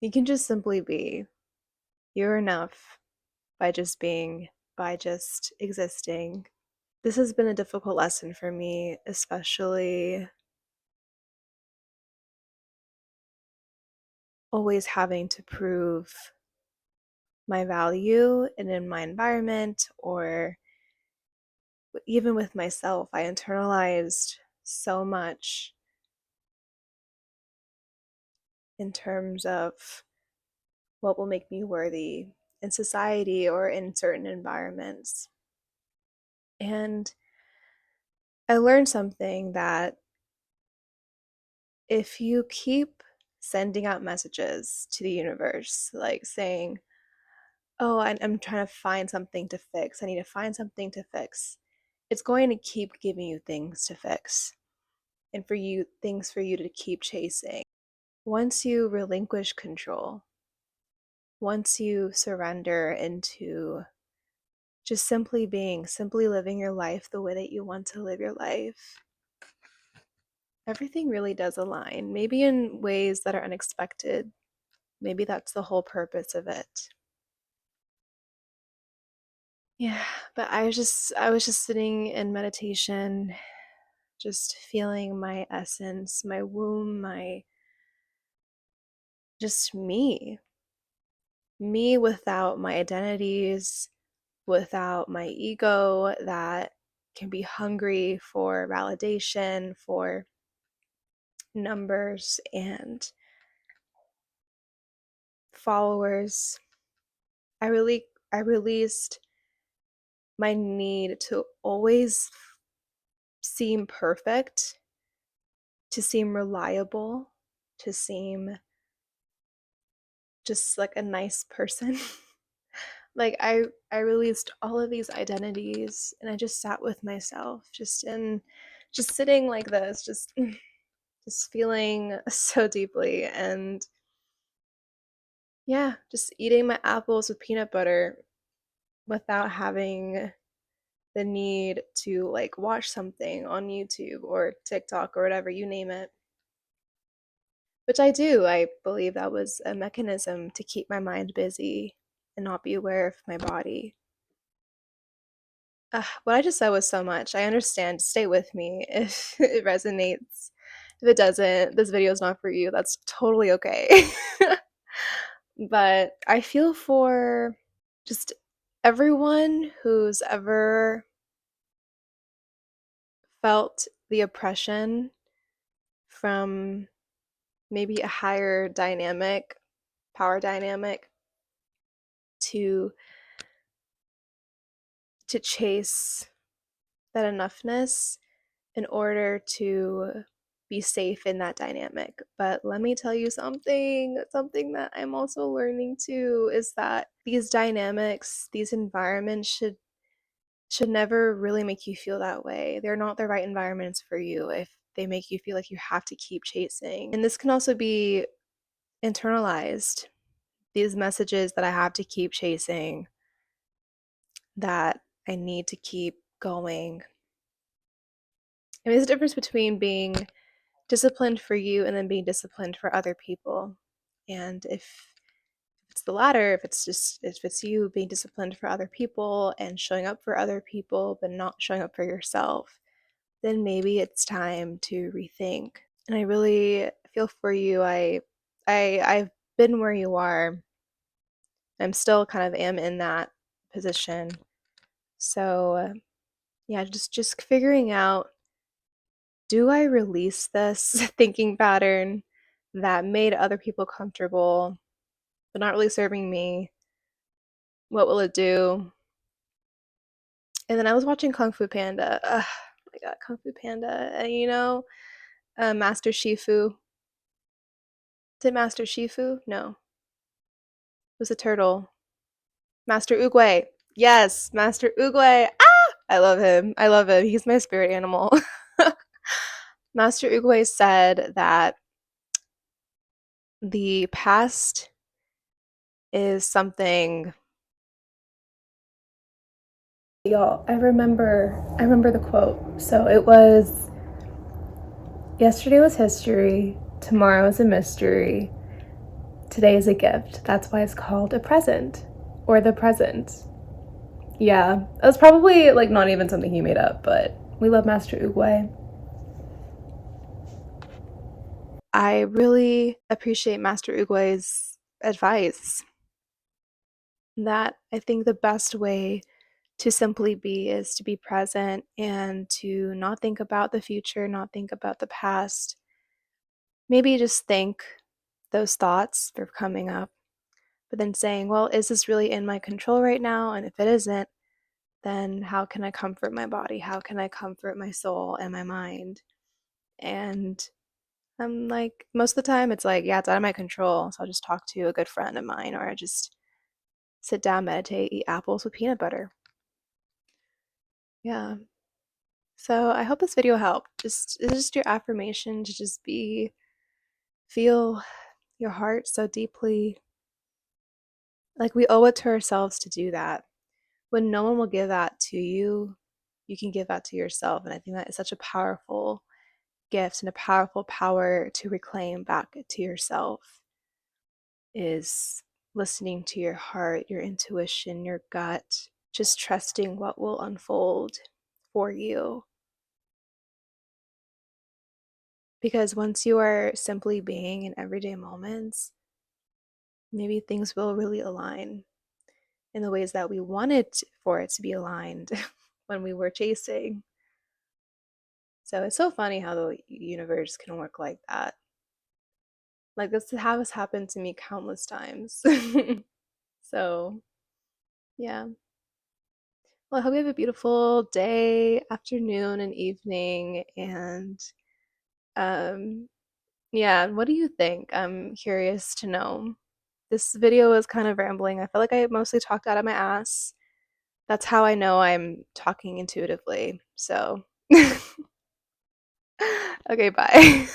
You can just simply be. You're enough by just being, by just existing. This has been a difficult lesson for me, especially always having to prove my value and in my environment or even with myself. I internalized so much in terms of what will make me worthy in society or in certain environments. And I learned something that if you keep sending out messages to the universe, like saying, oh, I'm trying to find something to fix, I need to find something to fix, it's going to keep giving you things to fix and for you, things for you to keep chasing. Once you relinquish control, once you surrender into just simply being, simply living your life the way that you want to live your life, everything really does align, maybe in ways that are unexpected. Maybe that's the whole purpose of it. Yeah, but I was just sitting in meditation, just feeling my essence, my womb, my just me without my identities, without my ego that can be hungry for validation, for numbers and followers. I released my need to always seem perfect, to seem reliable, to seem just like a nice person. Like I released all of these identities and I just sat with myself just sitting like this, just feeling so deeply and yeah, just eating my apples with peanut butter without having the need to like watch something on YouTube or TikTok or whatever, you name it. Which I do. I believe that was a mechanism to keep my mind busy and not be aware of my body. What I just said was so much. I understand. Stay with me if it resonates. If it doesn't, this video is not for you. That's totally okay. But I feel for just everyone who's ever felt the oppression from maybe a higher dynamic, power dynamic to chase that enoughness in order to be safe in that dynamic. But let me tell you something that I'm also learning too is that these dynamics, these environments should never really make you feel that way. They're not the right environments for you if they make you feel like you have to keep chasing. And this can also be internalized. These messages that I have to keep chasing, that I need to keep going. I mean, there's a difference between being disciplined for you and then being disciplined for other people. And if it's the latter, if it's you being disciplined for other people and showing up for other people but not showing up for yourself, then maybe it's time to rethink. And I really feel for you. I've been where you are. I'm still kind of am in that position. So yeah, just figuring out, do I release this thinking pattern that made other people comfortable but not really serving me? What will it do? And then I was watching Kung Fu Panda. Ugh, oh my god, Kung Fu Panda. And Master Shifu. Did Master Shifu? No. It was a turtle. Master Oogway. Yes, Master Oogway. Ah! I love him. I love him. He's my spirit animal. Master Oogway said that the past is something. Y'all, I remember the quote. So it was, yesterday was history, tomorrow is a mystery, today is a gift. That's why it's called a present or the present. Yeah, that's probably like not even something he made up, but we love Master Oogway. I really appreciate Master Oogway's advice that I think the best way to simply be is to be present and to not think about the future, not think about the past. Maybe just think those thoughts that are coming up, but then saying, well, is this really in my control right now? And if it isn't, then how can I comfort my body? How can I comfort my soul and my mind? And I'm like, most of the time, it's like, yeah, it's out of my control. So I'll just talk to a good friend of mine, or I just sit down, meditate, eat apples with peanut butter. Yeah. So I hope this video helped. It's just your affirmation to just feel your heart so deeply. Like we owe it to ourselves to do that. When no one will give that to you, you can give that to yourself. And I think that is such a powerful gift and a powerful power to reclaim back to yourself is listening to your heart, your intuition, your gut, just trusting what will unfold for you. Because once you are simply being in everyday moments, maybe things will really align in the ways that we wanted for it to be aligned when we were chasing. So it's so funny how the universe can work like that. Like this has happened to me countless times. So, yeah. Well, I hope you have a beautiful day, afternoon, and evening. And um, yeah, what do you think? I'm curious to know. This video is kind of rambling. I feel like I mostly talked out of my ass. That's how I know I'm talking intuitively. So, okay, bye.